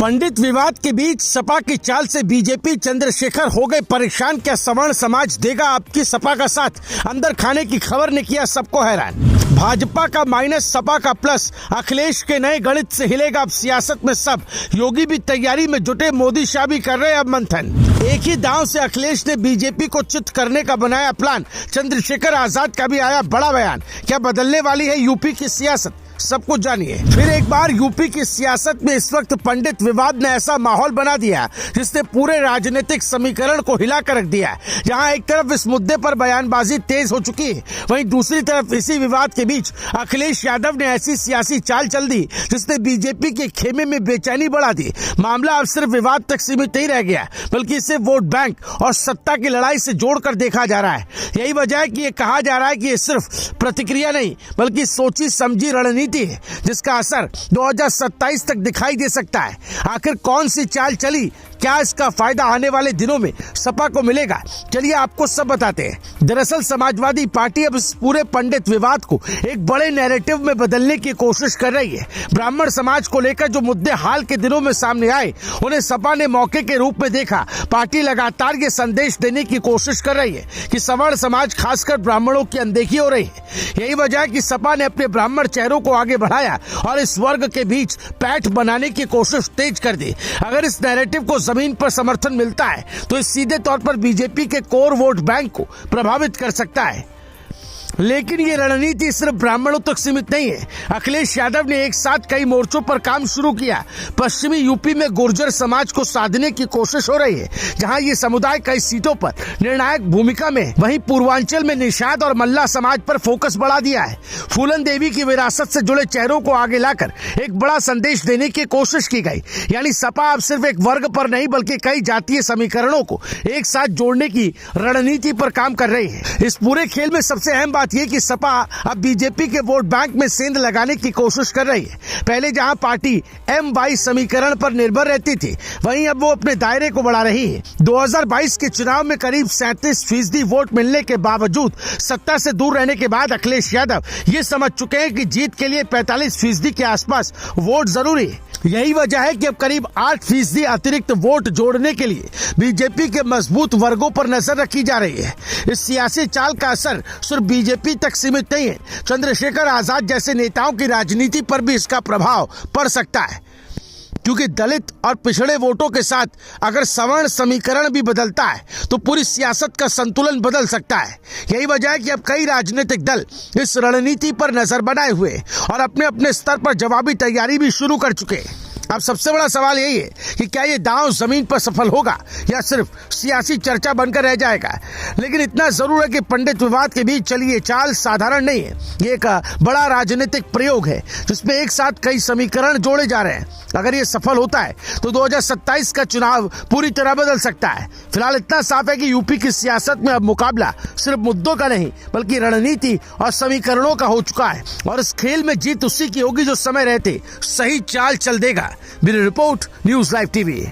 पंडित विवाद के बीच सपा की चाल से बीजेपी चंद्रशेखर हो गए परेशान। क्या सवर्ण समाज देगा आपकी सपा का साथ? अंदर खाने की खबर ने किया सबको हैरान। भाजपा का माइनस सपा का प्लस, अखिलेश के नए गणित से हिलेगा अब सियासत में सब। योगी भी तैयारी में जुटे, मोदी शाह भी कर रहे अब मंथन। एक ही दांव से अखिलेश ने बीजेपी को चित करने का बनाया प्लान। चंद्रशेखर आजाद का भी आया बड़ा बयान। क्या बदलने वाली है यूपी की सियासत? सब कुछ जानिए। फिर एक बार यूपी की सियासत में इस वक्त पंडित विवाद ने ऐसा माहौल बना दिया जिसने पूरे राजनीतिक समीकरण को हिला कर रख दिया। जहां एक तरफ इस मुद्दे पर बयानबाजी तेज हो चुकी है, वहीं दूसरी तरफ इसी विवाद के बीच अखिलेश यादव ने ऐसी सियासी चाल चल दी जिसने बीजेपी के खेमे में बेचैनी बढ़ा दी। मामला अब सिर्फ विवाद तक सीमित नहीं रह गया, बल्कि इसे वोट बैंक और सत्ता की लड़ाई से जोड़कर देखा जा रहा है। यही वजह है कि ये कहा जा रहा है कि ये सिर्फ प्रतिक्रिया नहीं, बल्कि सोची समझी रणनीति है, जिसका असर 2027 तक दिखाई दे सकता है। आखिर कौन सी चाल चली, क्या इसका फायदा आने वाले दिनों में सपा को मिलेगा? चलिए आपको सब बताते हैं। दरअसल समाजवादी पार्टी अब इस पूरे पंडित विवाद को एक बड़े नैरेटिव में बदलने की कोशिश कर रही है। ब्राह्मण समाज को लेकर जो मुद्दे हाल के दिनों में सामने आए, उन्हें सपा ने मौके के रूप में देखा। पार्टी लगातार ये संदेश देने की कोशिश कर रही है कि सवर्ण समाज, खासकर ब्राह्मणों की अनदेखी हो रही है। यही वजह है कि सपा ने अपने ब्राह्मण चेहरों को आगे बढ़ाया और इस वर्ग के बीच पैठ बनाने की कोशिश तेज कर दी। अगर इस नैरेटिव को जमीन पर समर्थन मिलता है तो इस सीधे तौर पर बीजेपी के कोर वोट बैंक को प्रभावित कर सकता है। लेकिन ये रणनीति सिर्फ ब्राह्मणों तक सीमित नहीं है। अखिलेश यादव ने एक साथ कई मोर्चों पर काम शुरू किया। पश्चिमी यूपी में गुर्जर समाज को साधने की कोशिश हो रही है, जहां ये समुदाय कई सीटों पर निर्णायक भूमिका में। वहीं पूर्वांचल में निषाद और मल्ला समाज पर फोकस बढ़ा दिया है। फूलन देवी की विरासत से जुड़े चेहरों को आगे लाकर एक बड़ा संदेश देने की कोशिश की गई। यानी सपा अब सिर्फ एक वर्ग पर नहीं, बल्कि कई जातीय समीकरणों को एक साथ जोड़ने की रणनीति पर काम कर रही है। इस पूरे खेल में सबसे अहम बात यह कि सपा अब बीजेपी के वोट बैंक में सेंध लगाने की कोशिश कर रही है। पहले जहां पार्टी एम-वाई समीकरण पर निर्भर रहती थी, वहीं अब वो अपने दायरे को बढ़ा रही है। 2022 के चुनाव में करीब 37% वोट मिलने के बावजूद सत्ता से दूर रहने के बाद अखिलेश यादव ये समझ चुके हैं कि जीत के लिए 45% के आसपास वोट जरूरी है। यही वजह है कि अब करीब 8% अतिरिक्त वोट जोड़ने के लिए बीजेपी के मजबूत वर्गों पर नजर रखी जा रही है। इस सियासी चाल का असर सिर्फ बीजेपी तक सीमित नहीं है, चंद्रशेखर आजाद जैसे नेताओं की राजनीति पर भी इसका प्रभाव पड़ सकता है। क्योंकि दलित और पिछड़े वोटों के साथ अगर सवर्ण समीकरण भी बदलता है तो पूरी सियासत का संतुलन बदल सकता है। यही वजह है कि अब कई राजनीतिक दल इस रणनीति पर नजर बनाए हुए और अपने अपने स्तर पर जवाबी तैयारी भी शुरू कर चुके हैं। अब सबसे बड़ा सवाल यही है कि क्या ये दांव जमीन पर सफल होगा या सिर्फ सियासी चर्चा बनकर रह जाएगा। लेकिन इतना जरूर है कि पंडित विवाद के बीच चली ये चाल साधारण नहीं है। ये एक बड़ा राजनीतिक प्रयोग है जिसमें एक साथ कई समीकरण जोड़े जा रहे हैं। अगर ये सफल होता है तो 2027 का चुनाव पूरी तरह बदल सकता है। फिलहाल इतना साफ है कि यूपी की सियासत में अब मुकाबला सिर्फ मुद्दों का नहीं, बल्कि रणनीति और समीकरणों का हो चुका है। और इस खेल में जीत उसी की होगी जो समय रहते सही चाल चल देगा। Bureau report, news live TV.